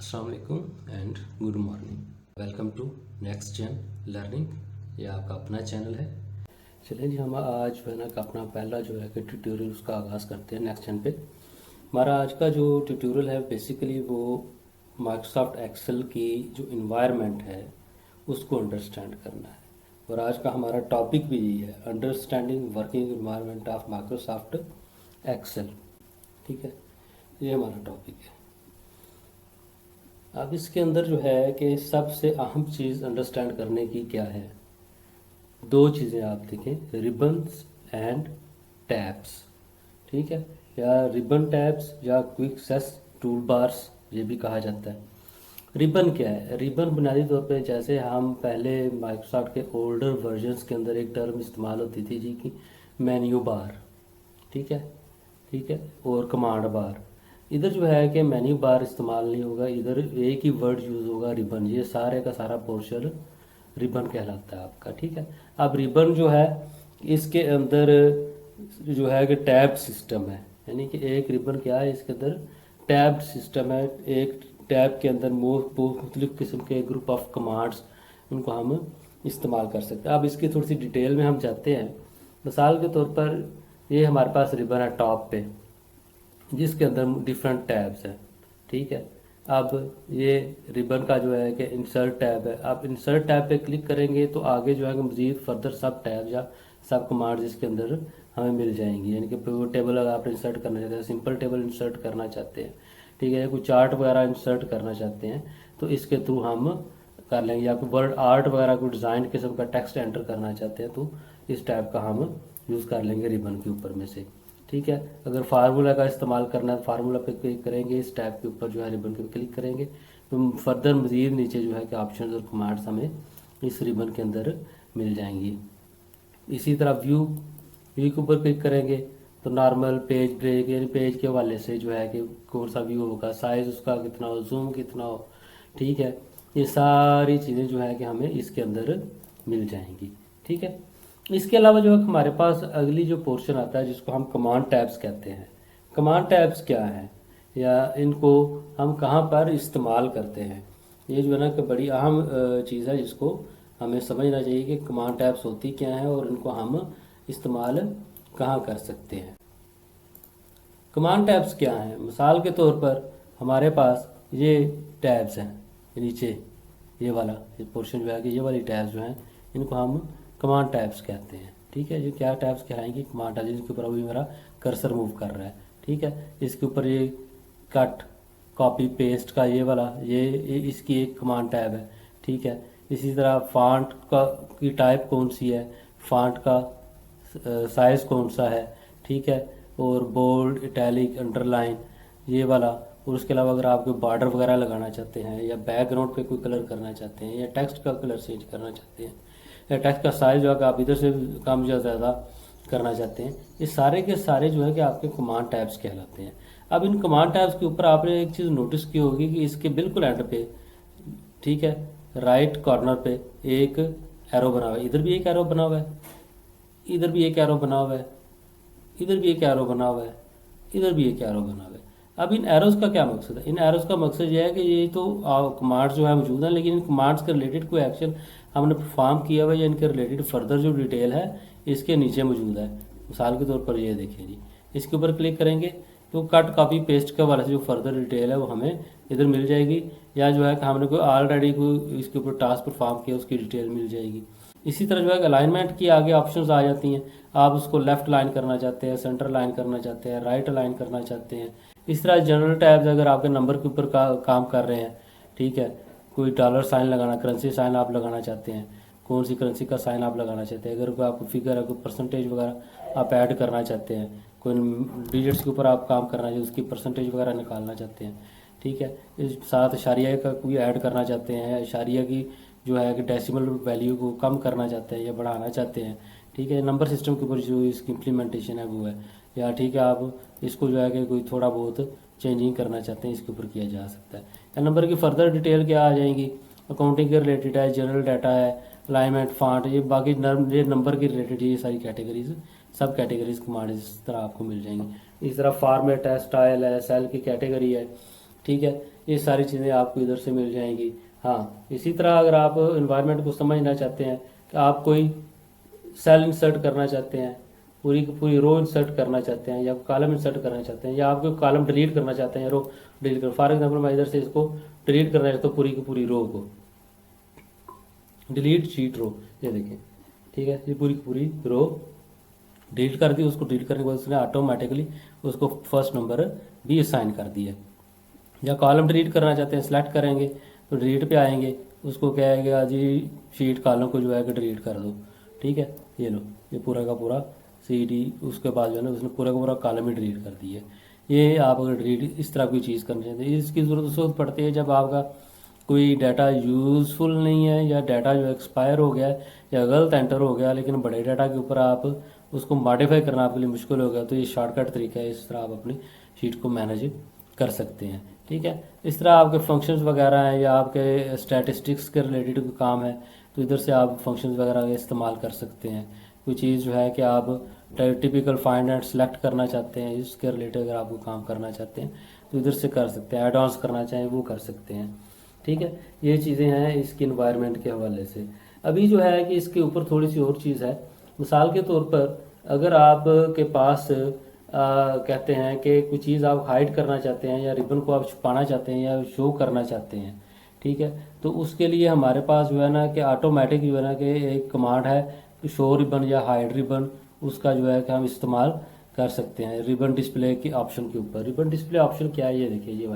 अस्सलाम वालेकुम and good morning. Welcome to Next Gen Learning. ये आपका अपना चैनल है। चलिए जी, हम आज जो है ना अपना पहला जो है कि ट्यूटोरियल उसका आगाज़ करते हैं नेक्स्ट जेन पे। हमारा आज का जो ट्यूटोरियल है बेसिकली वो माइक्रोसॉफ्ट एक्सेल की जो इन्वायरमेंट है उसको अंडरस्टैंड करना है। और आज का हमारा टॉपिक भी यही है, understanding working environment of Microsoft Excel. ठीक है, ये हमारा टॉपिक है। अब इसके अंदर जो है कि सबसे अहम चीज़ अंडरस्टैंड करने की क्या है, दो चीज़ें आप देखें, रिबन्स एंड टैब्स। ठीक है, या रिबन टैब्स या क्विक एक्सेस टूल बार्स ये भी कहा जाता है। रिबन क्या है? रिबन बुनियादी तौर पे जैसे हम पहले माइक्रोसॉफ्ट के ओल्डर वर्जन्स के अंदर एक टर्म इस्तेमाल होती थी जी की मेन्यू बार। ठीक है, ठीक है, और कमांड बार। इधर जो है कि मेन्यू बार इस्तेमाल नहीं होगा, इधर एक ही वर्ड यूज़ होगा, रिबन। ये सारे का सारा पोर्शन रिबन कहलाता है आपका। ठीक है, अब रिबन जो है इसके अंदर जो है कि टैब सिस्टम है, यानी कि एक रिबन क्या है, इसके अंदर टैब सिस्टम है। एक टैब के अंदर मुख्तलिफ किस्म के ग्रुप ऑफ कमांड्स उनको हम इस्तेमाल कर सकते हैं। अब इसकी थोड़ी सी डिटेल में हम जाते हैं। मिसाल के तौर पर ये हमारे पास रिबन है टॉप पे, जिसके अंदर डिफरेंट टैब्स हैं। ठीक है, अब ये रिबन का जो है कि इंसर्ट टैब है। आप इंसर्ट टैब पे क्लिक करेंगे तो आगे जो है कि मज़ीद फर्दर सब टैब या सब कमांड्स इसके अंदर हमें मिल जाएंगी। यानी कि वो टेबल अगर आप इंसर्ट करना चाहते हैं, सिंपल टेबल इंसर्ट करना चाहते हैं, ठीक है, कोई चार्ट वगैरह इंसर्ट करना चाहते हैं तो इसके थ्रू हम कर लेंगे। या कोई वर्ड आर्ट वगैरह कोई डिज़ाइन किस्म का टेक्स्ट एंटर करना चाहते हैं तो इस टैब का हम यूज़ कर लेंगे रिबन के ऊपर में से। ठीक है, अगर फार्मूला का इस्तेमाल करना है, फार्मूला पे क्लिक करेंगे, इस टैब के ऊपर जो है रिबन पे क्लिक करेंगे तो फर्दर मज़ीद नीचे जो है कि ऑप्शन और कमांड्स हमें इस रिबन के अंदर मिल जाएंगी। इसी तरह व्यू के ऊपर क्लिक करेंगे तो नॉर्मल पेज ब्रेक यानी पेज के हवाले से जो है कि कौन सा व्यू होगा, साइज़ उसका कितना हो, जूम कितना हो। ठीक है, ये सारी चीज़ें जो है कि हमें इसके अंदर मिल जाएंगी। ठीक है, इसके अलावा जो है हमारे पास अगली जो पोर्शन आता है जिसको हम कमांड टैब्स कहते हैं। कमांड टैब्स क्या हैं या इनको हम कहाँ पर इस्तेमाल करते हैं, ये जो है ना कि बड़ी अहम चीज़ है जिसको हमें समझना चाहिए कि कमांड टैब्स होती क्या हैं और इनको हम इस्तेमाल कहाँ कर सकते हैं। कमांड टैब्स क्या हैं? मिसाल के तौर पर हमारे पास ये टैब्स हैं, नीचे ये वाला ये पोर्शन जो है कि ये वाली टैब्स जो हैं इनको हम कमांड टैब्स कहते हैं। ठीक है, ये क्या टैब्स कहलाएंगी? कमांड टैब्स, जिसके ऊपर अभी मेरा कर्सर मूव कर रहा है। ठीक है, इसके ऊपर ये कट कॉपी पेस्ट का ये वाला ये इसकी एक कमांड टैब है। ठीक है, इसी तरह फॉन्ट का की टाइप कौन सी है, फॉन्ट का साइज़ कौन सा है। ठीक है, और बोल्ड इटैलिक अंडरलाइन ये वाला। और उसके अलावा अगर आप कोई बॉर्डर वगैरह लगाना चाहते हैं या बैकग्राउंड पे कोई कलर करना चाहते हैं या टेक्स्ट का कलर चेंज करना चाहते हैं या टेक्स्ट का साइज जो है कि आप इधर से कम या ज़्यादा करना चाहते हैं, ये सारे के सारे जो है कि आपके कमांड टैब्स कहलाते हैं। अब इन कमांड टैब्स के ऊपर आपने एक चीज़ नोटिस की होगी कि इसके बिल्कुल एंड पे, ठीक है, राइट कॉर्नर पे एक एरो बना हुआ है। इधर भी एक एरो बना हुआ है, इधर भी एक एरो बना हुआ है, इधर भी एक एरो बना हुआ है, इधर भी एक एरो बना हुआ है। अब इन एरोज़ का क्या मकसद है? इन एरोज़ का मकसद यह है कि ये तो कमांड्स जो है मौजूद हैं, लेकिन इन कमांड्स के रिलेटेड कोई एक्शन हमने परफॉर्म किया हुआ है या इनके रिलेटेड फर्दर जो डिटेल है इसके नीचे मौजूद है। मिसाल के तौर पर ये देखिए जी, इसके ऊपर क्लिक करेंगे तो कट कॉपी पेस्ट के वाले से जो फर्दर डिटेल है वो हमें इधर मिल जाएगी, या जो है कि हमने कोई ऑलरेडी कोई इसके ऊपर टास्क परफॉर्म किया उसकी डिटेल मिल जाएगी। इसी तरह जो है अलाइनमेंट की आगे ऑप्शंस आ जाती हैं। आप उसको लेफ्ट लाइन करना चाहते हैं, सेंटर लाइन करना चाहते हैं, राइट लाइन करना चाहते हैं। इस तरह जनरल टैब्स अगर आपके नंबर के ऊपर काम कर रहे हैं, ठीक है, कोई डॉलर साइन लगाना, करेंसी साइन आप लगाना चाहते हैं, कौन सी करेंसी का साइन आप लगाना चाहते हैं, अगर कोई आपको फिगर है, कोई परसेंटेज वगैरह आप ऐड करना चाहते हैं, कोई डिजिट्स के ऊपर आप काम करना चाहिए उसकी परसेंटेज वगैरह निकालना चाहते हैं। ठीक है, इस साथ इशारिया का कोई ऐड करना चाहते हैं, इशारिया की जो है कि डेसिमल वैल्यू को कम करना चाहते हैं या बढ़ाना चाहते हैं। ठीक है, नंबर सिस्टम के ऊपर जो इसकी इम्प्लीमेंटेशन है वो है, या ठीक है आप इसको जो है कि कोई थोड़ा बहुत चेंजिंग करना चाहते हैं इसके ऊपर किया जा सकता है। या नंबर की फर्दर डिटेल क्या आ जाएंगी, अकाउंटिंग के रिलेटेड है, जनरल डाटा है, अलाइनमेंट, फॉन्ट, ये बाकी ये नंबर की रिलेटेड ये सारी कैटेगरीज सब कैटेगरीज कमांड इस तरह आपको मिल जाएंगी। इस तरह फॉर्मेट है, स्टाइल है, सेल की कैटेगरी है। ठीक है, ये सारी चीज़ें आपको इधर से मिल जाएंगी। हाँ, इसी तरह अगर आप इन्वायरमेंट को समझना चाहते हैं कि आप कोई सेल इंसर्ट करना चाहते हैं, पूरी की पूरी रो इंसर्ट करना चाहते हैं, या कॉलम इंसर्ट करना चाहते हैं, या आप कोई कॉलम डिलीट करना चाहते हैं, रो डिलीट कर, फॉर एग्जाम्पल मैं इधर से इसको डिलीट करना चाहता हूँ, पूरी की पूरी रो को डिलीट शीट रो, ये देखें, ठीक है, ये पूरी की पूरी रो डिलीट कर दी। उसको डिलीट करने के बाद उसने ऑटोमेटिकली उसको फर्स्ट नंबर भी असाइन कर दिया। या कॉलम डिलीट करना चाहते हैं, सेलेक्ट करेंगे तो डिलीट पे आएंगे, उसको कहेगा जी शीट कॉलम को जो है कि डिलीट कर दो, ठीक है, ये लो, ये पूरा का पूरा सी डी, उसके बाद जो है ना उसने पूरा का पूरा कॉलम ही डिलीट कर दिया। ये आप अगर डिलीट इस तरह कोई चीज़ करना चाहते हैं, इसकी ज़रूरत उस वक्त पड़ती है जब आपका कोई डाटा यूज़फुल नहीं है, या डाटा जो एक्सपायर हो गया है या गलत एंटर हो गया, लेकिन बड़े डाटा के ऊपर आप उसको मॉडिफाई करना आपके लिए मुश्किल हो गया, तो ये शॉर्टकट तरीका है, इस तरह आप अपनी शीट को मैनेज कर सकते हैं। ठीक है, इस तरह आपके फंक्शंस वगैरह हैं या आपके स्टैटिस्टिक्स के रिलेटेड कोई काम है तो इधर से आप फंक्शंस वगैरह का इस्तेमाल कर सकते हैं। कोई चीज़ जो है कि आप टिपिकल फाइंड एंड सेलेक्ट करना चाहते हैं, इसके रिलेटेड अगर आपको काम करना चाहते हैं तो इधर से कर सकते हैं, एड ऑन्स करना चाहें वो कर सकते हैं। ठीक है, ये चीज़ें हैं इसकी इन्वायरमेंट के हवाले से। अभी जो है कि इसके ऊपर थोड़ी सी और चीज़ है, मिसाल के तौर पर अगर आप के पास कहते हैं कि कुछ चीज़ आप हाइड करना चाहते हैं या रिबन को आप छुपाना चाहते हैं या शो करना चाहते हैं, ठीक है, तो उसके लिए हमारे पास जो है ना कि ऑटोमेटिक जो है ना कि एक कमांड है शो रिबन या हाइड रिबन, उसका जो है कि हम इस्तेमाल कर सकते हैं रिबन डिस्प्ले के ऑप्शन के ऊपर। रिबन डिस्प्ले ऑप्शन क्या है, ये देखिए, ये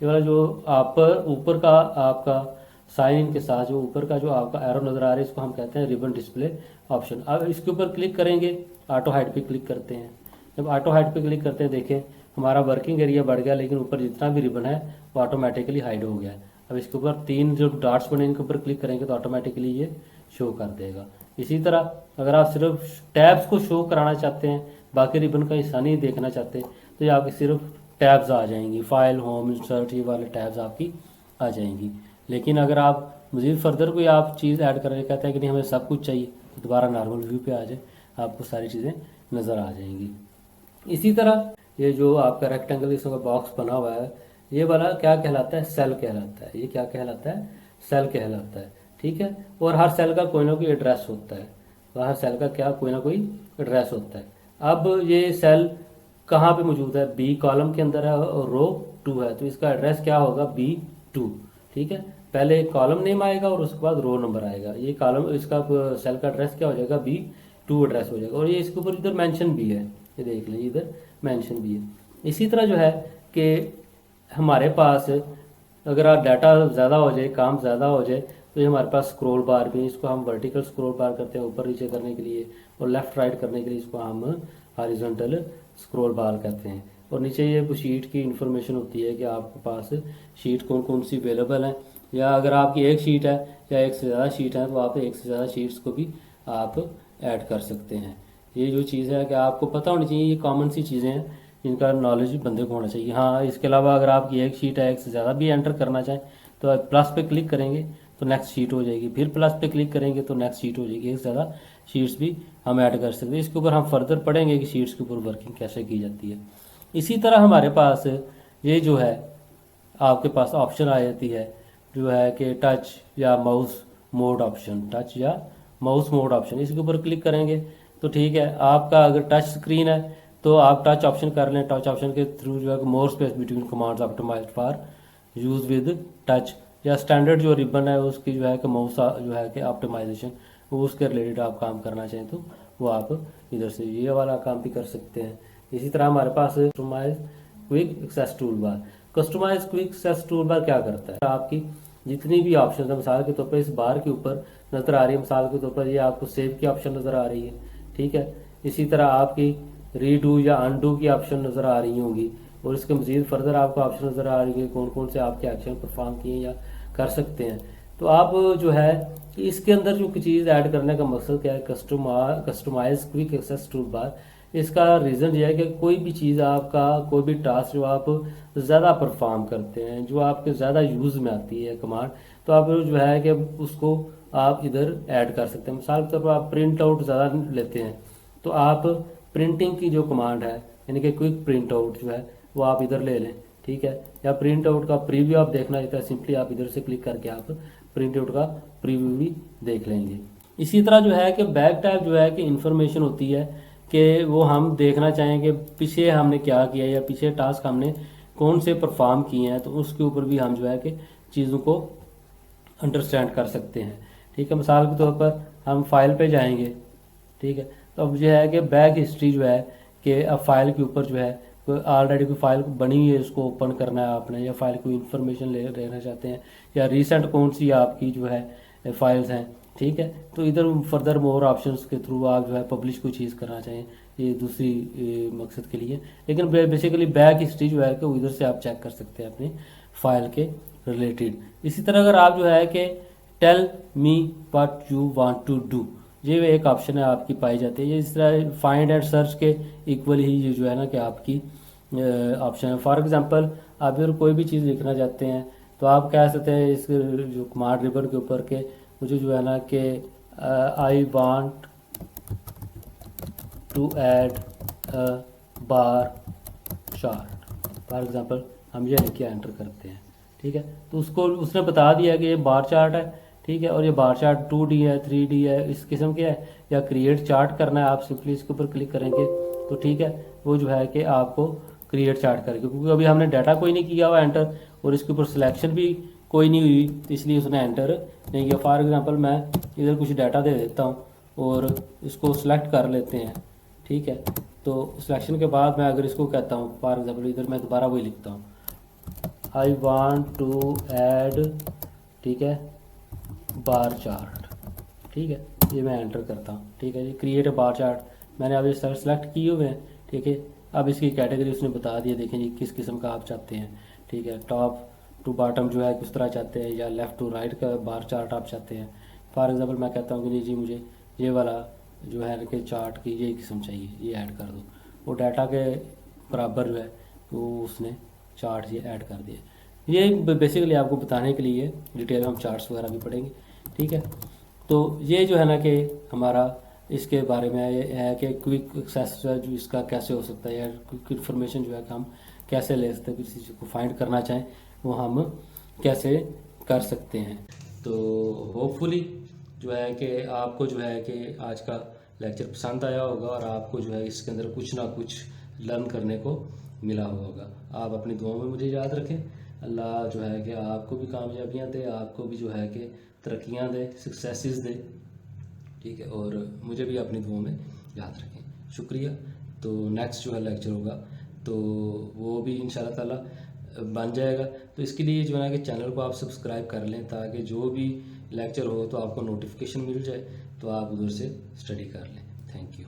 वाला जो आप ऊपर का आपका साइन इन के साथ जो ऊपर का जो आपका एरो नज़र आ रहा है, इसको हम कहते हैं रिबन डिस्प्ले ऑप्शन। अब इसके ऊपर क्लिक करेंगे, ऑटो हाइड पे क्लिक करते हैं। जब ऑटो हाइड पे क्लिक करते हैं, देखें हमारा वर्किंग एरिया बढ़ गया, लेकिन ऊपर जितना भी रिबन है वो ऑटोमेटिकली हाइड हो गया है। अब इसके ऊपर तीन जो डॉट्स बने इनके ऊपर क्लिक करेंगे तो ऑटोमेटिकली ये शो कर देगा। इसी तरह अगर आप सिर्फ टैब्स को शो कराना चाहते हैं, बाकी रिबन का हिस्सा नहीं देखना चाहते, तो ये आपकी सिर्फ टैब्स आ जाएंगी, फाइल, होम, इंसर्ट, ये वाले टैब्स आपकी आ जाएंगी। लेकिन अगर आप मज़ीद फर्दर कोई आप चीज़ ऐड करना कहते हैं कि नहीं हमें सब कुछ चाहिए, तो दोबारा नॉर्मल व्यू पे आ जाए, आपको सारी चीज़ें नज़र आ जाएंगी। इसी तरह ये जो आपका रेक्टेंगल इसमें बॉक्स बना हुआ है, ये वाला क्या कहलाता है, सेल कहलाता है। ये क्या कहलाता है, सेल कहलाता है। ठीक है, और हर सेल का कोई ना कोई एड्रेस होता है, तो हर सेल का क्या कोई ना कोई एड्रेस होता है। अब ये सेल कहाँ पे मौजूद है, बी कॉलम के अंदर है और रो 2 है, तो इसका एड्रेस क्या होगा, B2। ठीक है, पहले कॉलम नेम आएगा और उसके बाद रो नंबर आएगा। ये कॉलम इसका सेल का एड्रेस क्या हो जाएगा, B2 एड्रेस हो जाएगा। और ये इसके ऊपर इधर मेंशन भी है, ये देख लीजिए इधर मेंशन भी है। इसी तरह जो है कि हमारे पास अगर आप डाटा ज़्यादा हो जाए, काम ज़्यादा हो जाए, तो ये हमारे पास स्क्रॉल बार भी है। इसको हम वर्टिकल स्क्रॉल बार करते हैं ऊपर नीचे करने के लिए, और लेफ्ट राइट करने के लिए इसको हम हॉरिजॉन्टल स्क्रॉल बार कहते हैं। और नीचे ये शीट की इंफॉर्मेशन होती है कि आपके पास शीट कौन कौन सी अवेलेबल है, या अगर आपकी एक शीट है या एक से ज़्यादा शीट है तो आप एक से ज़्यादा शीट्स को भी आप ऐड कर सकते हैं। ये जो चीज़ है कि आपको पता होनी चाहिए, ये कॉमन सी चीज़ें हैं जिनका नॉलेज बंदे को होना चाहिए। हाँ, इसके अलावा अगर आपकी एक शीट है, एक से ज़्यादा भी एंटर करना चाहें तो आप प्लस पे क्लिक करेंगे तो नेक्स्ट शीट हो जाएगी, फिर प्लस पे क्लिक करेंगे तो नेक्स्ट शीट हो जाएगी। एक से ज़्यादा शीट्स भी हम ऐड कर सकते हैं। इसके ऊपर हम फर्दर पढ़ेंगे कि शीट्स के ऊपर वर्किंग कैसे की जाती है। इसी तरह हमारे पास ये जो है आपके पास ऑप्शन आ जाती है जो है कि टच या माउस मोड ऑप्शन, टच या माउस मोड ऑप्शन। इसके ऊपर क्लिक करेंगे तो ठीक है, आपका अगर टच स्क्रीन है तो आप टच ऑप्शन कर लें। टच ऑप्शन के थ्रू जो है more space between commands optimised for use with touch, या स्टैंडर्ड जो रिबन है उसकी जो है कि माउस जो है कि ऑप्टिमाइजेशन, वो उसके रिलेटेड आप काम करना चाहें तो वो आप इधर से ये वाला काम भी कर सकते हैं। इसी तरह हमारे पास customise quick access toolbar. Customise quick access toolbar क्या करता है, आपकी जितनी भी ऑप्शन है, मिसाल के तौर पर इस बार के ऊपर नजर आ रही है, मिसाल के तौर पर ये आपको सेव की ऑप्शन नजर आ रही है। ठीक है, इसी तरह आपकी रीडू या अनडू की ऑप्शन नजर आ रही होंगी, और इसके मजीद फर्दर आपको ऑप्शन नजर आ रही है कौन कौन से आपके एक्शन परफॉर्म किए या कर सकते हैं। तो आप जो है इसके अंदर जो चीज़ ऐड करने का मकसद क्या है, customise quick access toolbar. इसका रीज़न यह है कि कोई भी चीज़ आपका, कोई भी टास्क जो आप ज़्यादा परफॉर्म करते हैं, जो आपके ज़्यादा यूज़ में आती है कमांड, तो आप जो है कि उसको आप इधर ऐड कर सकते हैं। मिसाल के तौर पर आप प्रिंट आउट ज़्यादा लेते हैं तो आप प्रिंटिंग की जो कमांड है, यानी कि क्विक प्रिंट आउट जो है वो आप इधर ले लें। ठीक है। या प्रिंट आउट का प्रीव्यू आप देखना चाहते हैं, सिंपली आप इधर से क्लिक करके आप प्रिंट आउट का प्रीव्यू भी देख लेंगे। इसी तरह जो है कि बैक टैब जो है कि इंफॉर्मेशन होती है कि वो हम देखना चाहें कि पीछे हमने क्या किया या पीछे टास्क हमने कौन से परफॉर्म किए हैं, तो उसके ऊपर भी हम जो है कि चीज़ों को अंडरस्टैंड कर सकते हैं। ठीक है, मिसाल के तौर पर हम फाइल पे जाएंगे, ठीक है। तो अब जो है कि बैक हिस्ट्री जो है कि अब फाइल के ऊपर जो है कोई ऑलरेडी कोई फाइल बनी हुई है, उसको ओपन करना है आपने, या फाइल को इन्फॉर्मेशन लेना चाहते हैं, या रिसेंट कौन सी आपकी जो है फाइल्स हैं, ठीक है। तो इधर फर्दर मोर ऑप्शंस के थ्रू आप जो है पब्लिश कोई चीज़ करना चाहें, ये दूसरी मकसद के लिए। लेकिन बेसिकली बैक हिस्ट्री जो है कि उधर से आप चेक कर सकते हैं अपनी फाइल के रिलेटेड। इसी तरह अगर आप जो है कि tell me what you want to do, ये एक ऑप्शन है आपकी पाई जाती है। ये इस तरह फाइंड एंड सर्च के इक्वल ही ये जो है ना कि आपकी ऑप्शन है। फॉर एग्जांपल आप अगर कोई भी चीज़ लिखना चाहते हैं तो आप कह सकते हैं इस जो कमांड रिबन के ऊपर के मुझे जो है ना कि I want to add a bar chart, for example हम ये लिख के एंटर करते हैं, ठीक है। तो उसको उसने बता दिया कि ये बार चार्ट है, ठीक है, और ये बार चार्ट 2D है 3D है, इस किस्म के है, या क्रिएट चार्ट करना है, आप सिंपली इसके ऊपर क्लिक करेंगे तो ठीक है वो जो है कि आपको क्रिएट चार्ट करेगा, क्योंकि अभी हमने डाटा कोई नहीं किया हुआ एंटर, और इसके ऊपर सिलेक्शन भी कोई नहीं हुई, तो इसलिए उसने एंटर नहीं किया। फॉर एग्जांपल मैं इधर कुछ डाटा दे देता हूँ और इसको सिलेक्ट कर लेते हैं, ठीक है। तो सिलेक्शन के बाद मैं अगर इसको कहता हूँ, फॉर एग्जांपल इधर मैं दोबारा वही लिखता हूँ, आई वांट टू ऐड, ठीक है, बार चार्ट, ठीक है, ये मैं एंटर करता हूँ, ठीक है। ये क्रिएट अ बार चार्ट मैंने अभी सेलेक्ट किए हुए हैं, ठीक है। अब इसकी कैटेगरी उसने बता दिया, देखें जी किस किस्म का आप चाहते हैं, ठीक है। टॉप टू बॉटम जो है किस तरह चाहते हैं, या लेफ़्ट टू राइट का बार चार्ट आप चाहते हैं। फॉर एग्जांपल मैं कहता हूँ कि नहीं जी मुझे ये वाला जो है कि चार्ट की ये किस्म चाहिए, ये ऐड कर दो। वो डाटा के बराबर जो है वो उसने चार्ट ये ऐड कर दिए। ये बेसिकली आपको बताने के लिए डिटेल हम चार्ट्स वगैरह भी पढ़ेंगे, ठीक है। तो ये जो है ना कि हमारा इसके बारे में है कि क्विक एक्सेस जो है जो इसका कैसे हो सकता है, या क्विक इन्फॉर्मेशन जो है कि हम कैसे ले सकते हैं, किसी चीज़ को फाइंड करना चाहें वो हम कैसे कर सकते हैं। तो होपफुली जो है कि आपको जो है कि आज का लेक्चर पसंद आया होगा, और आपको जो है इसके अंदर कुछ ना कुछ लर्न करने को मिला होगा। आप अपनी दुआओं में मुझे याद रखें। अल्लाह जो है कि आपको भी कामयाबियाँ दे, आपको भी जो है कि तरक्कियाँ दे, सक्सेसेस दे, ठीक है, और मुझे भी अपनी दुआओं में याद रखें। शुक्रिया। तो नेक्स्ट जो है लेक्चर होगा तो वो भी इंशाल्लाह ताला बन जाएगा। तो इसके लिए जो है कि चैनल को आप सब्सक्राइब कर लें, ताकि जो भी लेक्चर हो तो आपको नोटिफिकेशन मिल जाए, तो आप उधर से स्टडी कर लें। Thank you.